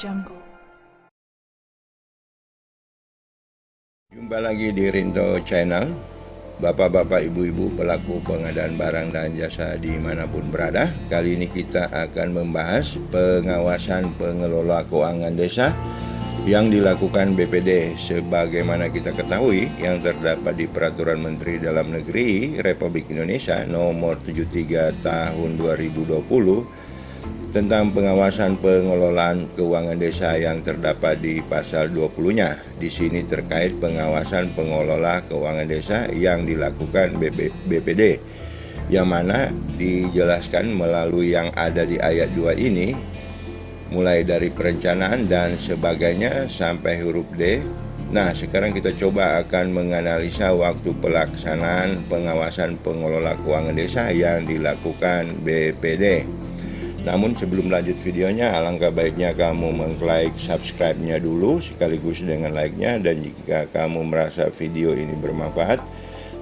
Jungle. Jumpa lagi di Rinto Channel. Bapak-bapak, ibu-ibu pelaku pengadaan barang dan jasa dimanapun berada. Kali ini kita akan membahas pengawasan pengelola keuangan desa yang dilakukan BPD. Sebagaimana kita ketahui yang terdapat di Peraturan Menteri Dalam Negeri Republik Indonesia Nomor 73 Tahun 2020 tentang pengawasan pengelolaan keuangan desa yang terdapat di pasal 20-nya. Di sini terkait pengawasan pengelola keuangan desa yang dilakukan BPD, yang mana dijelaskan melalui yang ada di ayat 2 ini, mulai dari perencanaan dan sebagainya sampai huruf D. Nah, sekarang kita coba akan menganalisa waktu pelaksanaan pengawasan pengelola keuangan desa yang dilakukan BPD. Namun sebelum lanjut videonya, alangkah baiknya kamu meng-like, subscribe-nya dulu sekaligus dengan like-nya. Dan jika kamu merasa video ini bermanfaat,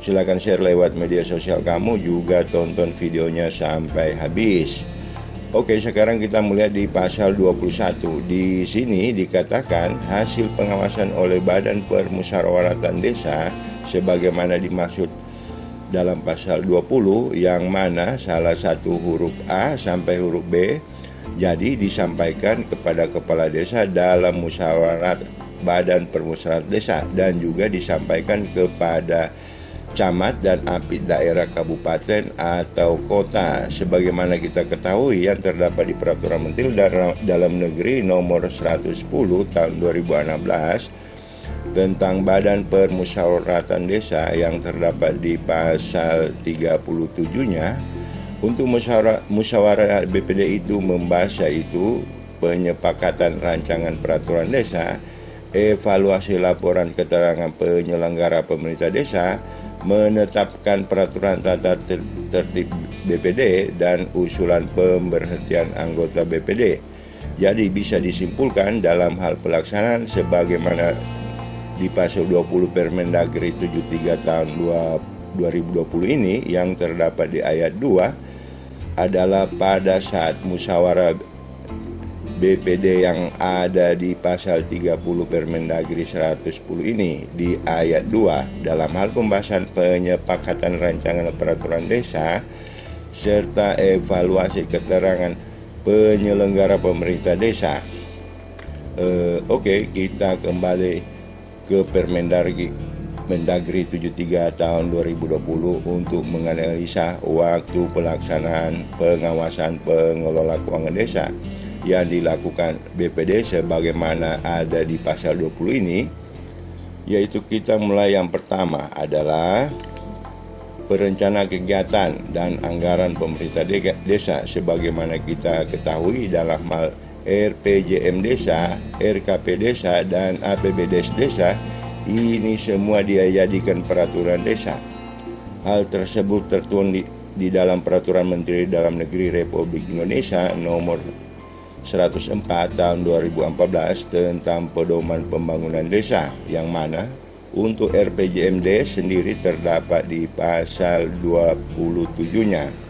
silakan share lewat media sosial kamu, juga tonton videonya sampai habis. Oke, sekarang kita melihat di pasal 21. Di sini dikatakan hasil pengawasan oleh Badan Permusyawaratan Desa sebagaimana dimaksud dalam pasal 20, yang mana salah satu huruf A sampai huruf B jadi disampaikan kepada kepala desa dalam musyawarat Badan Permusyawaratan Desa, dan juga disampaikan kepada camat dan apit daerah kabupaten atau kota. Sebagaimana kita ketahui yang terdapat di Peraturan Menteri Dalam Negeri Nomor 110 Tahun 2016 tentang Badan Permusyawaratan Desa yang terdapat di pasal 37-nya, untuk musyawarah BPD itu membahas yaitu penyepakatan rancangan peraturan desa, evaluasi laporan keterangan penyelenggara pemerintah desa, menetapkan peraturan tata tertib BPD, dan usulan pemberhentian anggota BPD. Jadi bisa disimpulkan dalam hal pelaksanaan sebagaimana di pasal 20 Permendagri 73 tahun 2020 ini yang terdapat di ayat 2 adalah pada saat musyawarah BPD yang ada di pasal 30 Permendagri 110 ini di ayat 2 dalam hal pembahasan penyepakatan rancangan peraturan desa serta evaluasi keterangan penyelenggara pemerintah desa. Oke, kita kembali ke Permendagri 73 tahun 2020 untuk menganalisa waktu pelaksanaan pengawasan pengelola keuangan desa yang dilakukan BPD sebagaimana ada di pasal 20 ini, yaitu kita mulai yang pertama adalah perencanaan kegiatan dan anggaran pemerintah desa. Sebagaimana kita ketahui dalam hal RPJM desa, RKP desa, dan APBDes desa, ini semua dia jadikan peraturan desa. Hal tersebut tertuang di dalam Peraturan Menteri Dalam Negeri Republik Indonesia Nomor 104 Tahun 2014 tentang Pedoman Pembangunan Desa, yang mana untuk RPJMD sendiri terdapat di pasal 27-nya.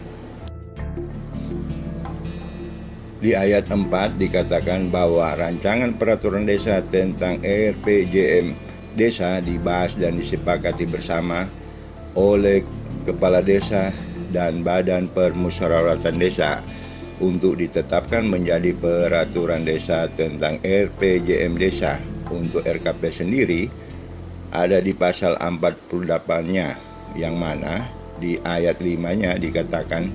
Di ayat 4 dikatakan bahwa rancangan peraturan desa tentang RPJM desa dibahas dan disepakati bersama oleh kepala desa dan Badan Permusyawaratan Desa untuk ditetapkan menjadi peraturan desa tentang RPJM desa. Untuk RKP sendiri ada di pasal 48-nya, yang mana di ayat 5-nya dikatakan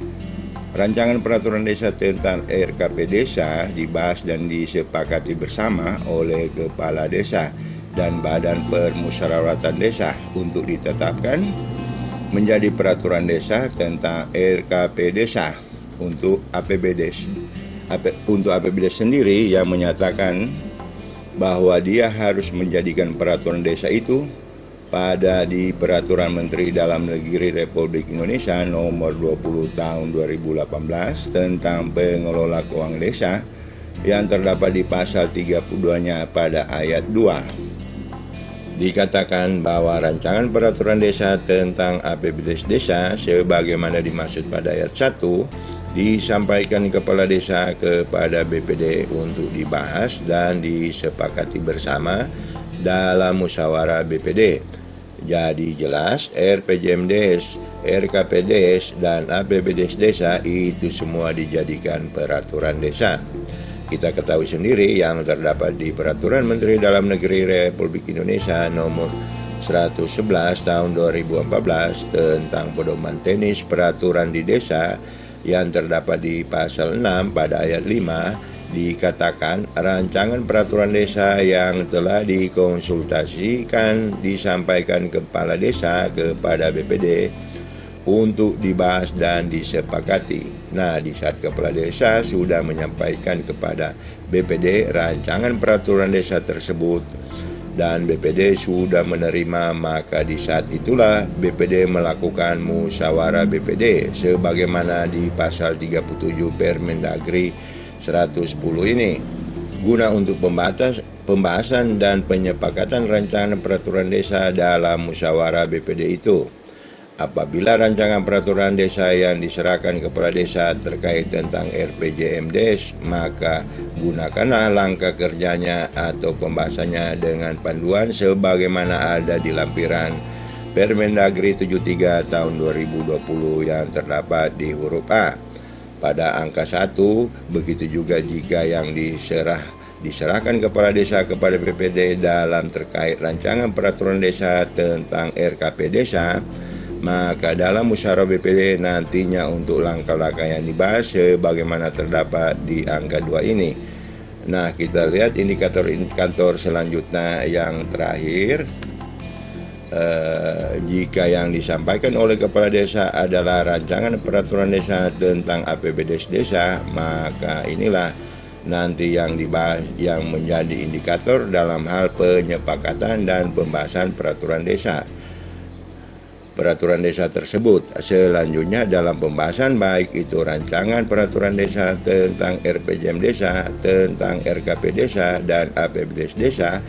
rancangan peraturan desa tentang RKP desa dibahas dan disepakati bersama oleh kepala desa dan Badan Permusyawaratan Desa untuk ditetapkan menjadi peraturan desa tentang RKP desa. Untuk APBD sendiri yang menyatakan bahwa dia harus menjadikan peraturan desa itu pada di Peraturan Menteri Dalam Negeri Republik Indonesia Nomor 20 Tahun 2018 tentang pengelola keuangan desa yang terdapat di pasal 32-nya pada ayat 2. Dikatakan bahwa rancangan peraturan desa tentang APBDes desa sebagaimana dimaksud pada ayat 1 disampaikan kepala desa kepada BPD untuk dibahas dan disepakati bersama dalam musyawarah BPD. Jadi jelas RPJMDes, RKPDes, dan APBDes desa itu semua dijadikan peraturan desa. Kita ketahui sendiri yang terdapat di Peraturan Menteri Dalam Negeri Republik Indonesia nomor 111 tahun 2014 tentang pedoman teknis peraturan di desa yang terdapat di pasal 6 pada ayat 5 dikatakan rancangan peraturan desa yang telah dikonsultasikan disampaikan kepala desa kepada BPD untuk dibahas dan disepakati. Nah, di saat kepala desa sudah menyampaikan kepada BPD rancangan peraturan desa tersebut dan BPD sudah menerima, maka di saat itulah BPD melakukan musyawarah BPD sebagaimana di pasal 37 Permendagri 110 ini guna untuk pembahasan dan penyepakatan rancangan peraturan desa dalam musyawarah BPD itu. Apabila rancangan peraturan desa yang diserahkan kepala desa terkait tentang RPJMDes, maka gunakanlah langkah kerjanya atau pembahasannya dengan panduan sebagaimana ada di lampiran Permendagri 73 tahun 2020 yang terdapat di huruf A pada angka 1, begitu juga jika yang diserahkan kepala desa kepada BPD dalam terkait rancangan peraturan desa tentang RKP desa, maka dalam musyawarah BPD nantinya untuk langkah-langkah yang dibahas sebagaimana terdapat di angka 2 ini. Nah, kita lihat indikator-indikator selanjutnya yang terakhir. Jika yang disampaikan oleh kepala desa adalah rancangan peraturan desa tentang APBDes desa, maka inilah nanti yang dibahas yang menjadi indikator dalam hal penyepakatan dan pembahasan peraturan desa tersebut. Selanjutnya dalam pembahasan baik itu rancangan peraturan desa tentang RPJM desa, tentang RKP desa, dan APBDes desa,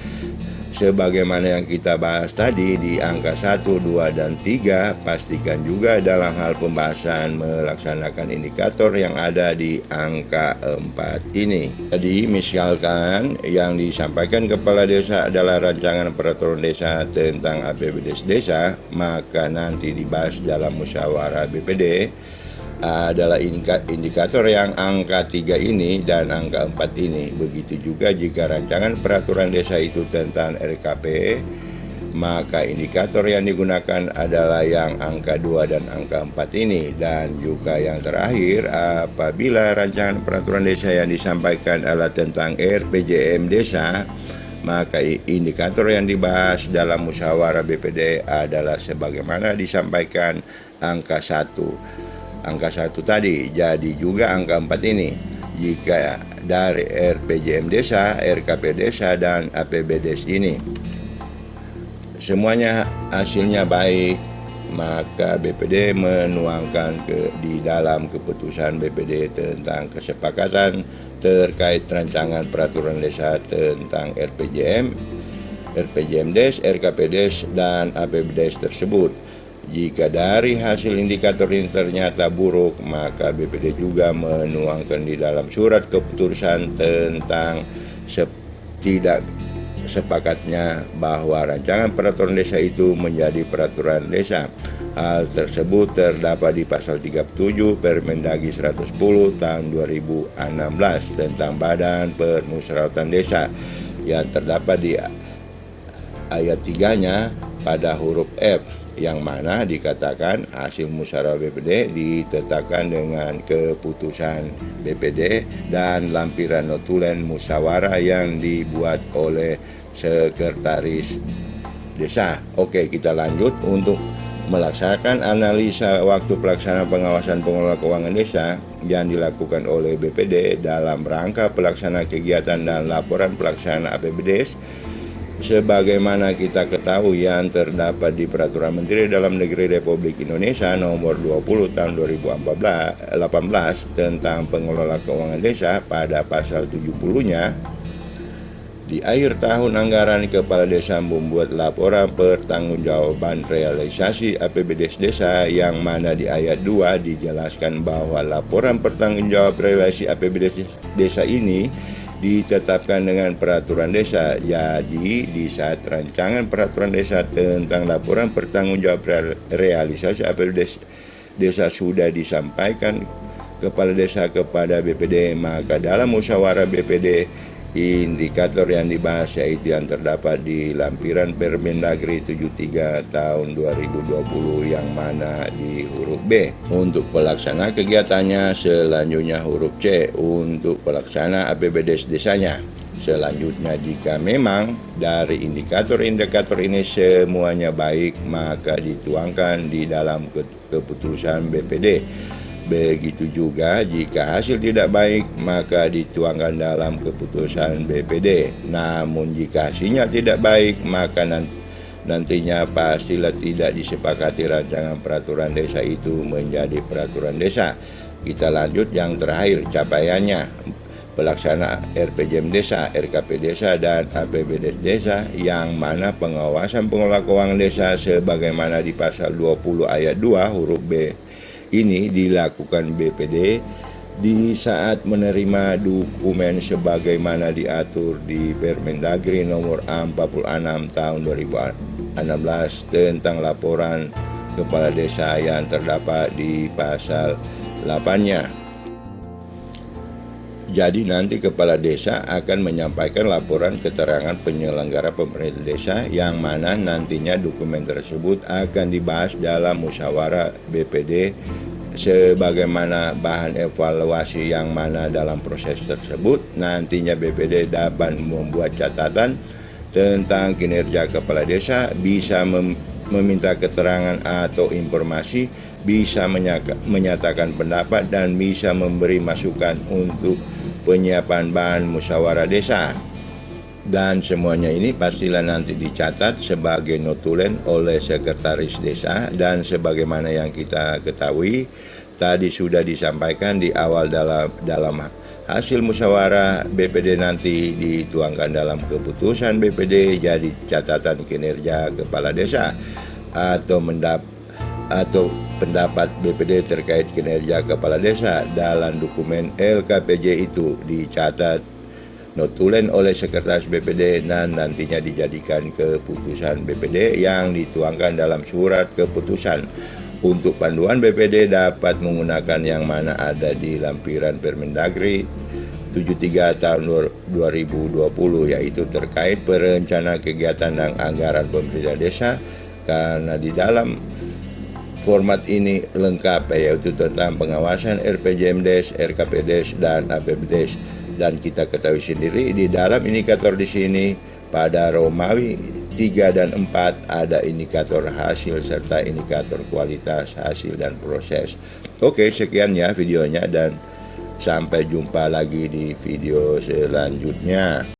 sebagaimana yang kita bahas tadi di angka 1, 2, dan 3, pastikan juga dalam hal pembahasan melaksanakan indikator yang ada di angka 4 ini. Jadi misalkan yang disampaikan kepala desa adalah rancangan peraturan desa tentang APBDes desa, maka nanti dibahas dalam musyawarah BPD adalah indikator yang angka 3 ini dan angka 4 ini. Begitu juga jika rancangan peraturan desa itu tentang RKP, maka indikator yang digunakan adalah yang angka 2 dan angka 4 ini. Dan juga yang terakhir, apabila rancangan peraturan desa yang disampaikan adalah tentang RPJM desa, maka indikator yang dibahas dalam musyawarah BPD adalah sebagaimana disampaikan angka 1 tadi. Jadi juga angka 4 ini jika dari RPJM desa, RKP desa, dan APBDes ini semuanya hasilnya baik, maka BPD menuangkan di dalam keputusan BPD tentang kesepakatan terkait rancangan peraturan desa tentang RPJMDes, RKPDes, dan APBDes tersebut. Jika dari hasil indikator ini ternyata buruk, maka BPD juga menuangkan di dalam surat keputusan tentang tidak sepakatnya bahwa rancangan peraturan desa itu menjadi peraturan desa. Hal tersebut terdapat di pasal 37 Permendagri 110 tahun 2016 tentang Badan Permusyawaratan Desa yang terdapat di ayat 3-nya pada huruf F, yang mana dikatakan hasil musyawarah BPD ditetapkan dengan keputusan BPD dan lampiran notulen musyawarah yang dibuat oleh sekretaris desa. Oke, kita lanjut untuk melaksanakan analisa waktu pelaksanaan pengawasan pengelola keuangan desa yang dilakukan oleh BPD dalam rangka pelaksanaan kegiatan dan laporan pelaksanaan APBDes. Sebagaimana kita ketahui yang terdapat di Peraturan Menteri Dalam Negeri Republik Indonesia nomor 20 tahun 2018 tentang pengelola keuangan desa pada pasal 70-nya Di akhir tahun anggaran, Kepala Desa membuat laporan pertanggungjawaban realisasi APBD Desa, yang mana di ayat 2 dijelaskan bahwa laporan pertanggungjawaban realisasi APBD Desa ini ditetapkan dengan peraturan desa. Jadi di saat rancangan peraturan desa tentang laporan pertanggungjawaban realisasi APBD Desa sudah disampaikan Kepala Desa kepada BPD, maka dalam musyawarah BPD indikator yang dibahas yaitu yang terdapat di lampiran Permendagri 73 tahun 2020, yang mana di huruf B untuk pelaksana kegiatannya, selanjutnya huruf C untuk pelaksana APBD desanya. Selanjutnya, jika memang dari indikator-indikator ini semuanya baik, maka dituangkan di dalam keputusan BPD. Begitu juga jika hasil tidak baik, maka dituangkan dalam keputusan BPD. Namun jika hasilnya tidak baik, maka nantinya pastilah tidak disepakati rancangan peraturan desa itu menjadi peraturan desa. Kita lanjut yang terakhir, capaiannya. Pelaksana RPJM Desa, RKP Desa, dan APBD Desa, yang mana pengawasan pengelola keuangan desa sebagaimana di pasal 20 ayat 2 huruf B ini dilakukan BPD di saat menerima dokumen sebagaimana diatur di Permendagri nomor 46 tahun 2016 tentang laporan kepala desa yang terdapat di pasal 8-nya. Jadi nanti kepala desa akan menyampaikan laporan keterangan penyelenggara pemerintah desa, yang mana nantinya dokumen tersebut akan dibahas dalam musyawarah BPD sebagaimana bahan evaluasi, yang mana dalam proses tersebut nantinya BPD dapat membuat catatan tentang kinerja kepala desa, bisa meminta keterangan atau informasi, bisa menyatakan pendapat, dan bisa memberi masukan untuk penyiapan bahan musyawarah desa. Dan semuanya ini pastilah nanti dicatat sebagai notulen oleh sekretaris desa, dan sebagaimana yang kita ketahui tadi sudah disampaikan di awal dalam hasil musyawarah BPD nanti dituangkan dalam keputusan BPD jadi catatan kinerja kepala desa atau pendapat BPD terkait kinerja kepala desa dalam dokumen LKPJ itu dicatat notulen oleh sekretaris BPD, dan nantinya dijadikan keputusan BPD yang dituangkan dalam surat keputusan. Untuk panduan BPD dapat menggunakan yang mana ada di lampiran Permendagri 73 tahun 2020, yaitu terkait perencanaan kegiatan dan anggaran pemerintah desa, karena di dalam format ini lengkap, yaitu tentang pengawasan RPJM Des, RKP Des, dan APBD Des. Dan kita ketahui sendiri di dalam indikator di sini pada Romawi 3 dan 4 ada indikator hasil serta indikator kualitas hasil dan proses. Oke, sekian ya videonya, dan sampai jumpa lagi di video selanjutnya.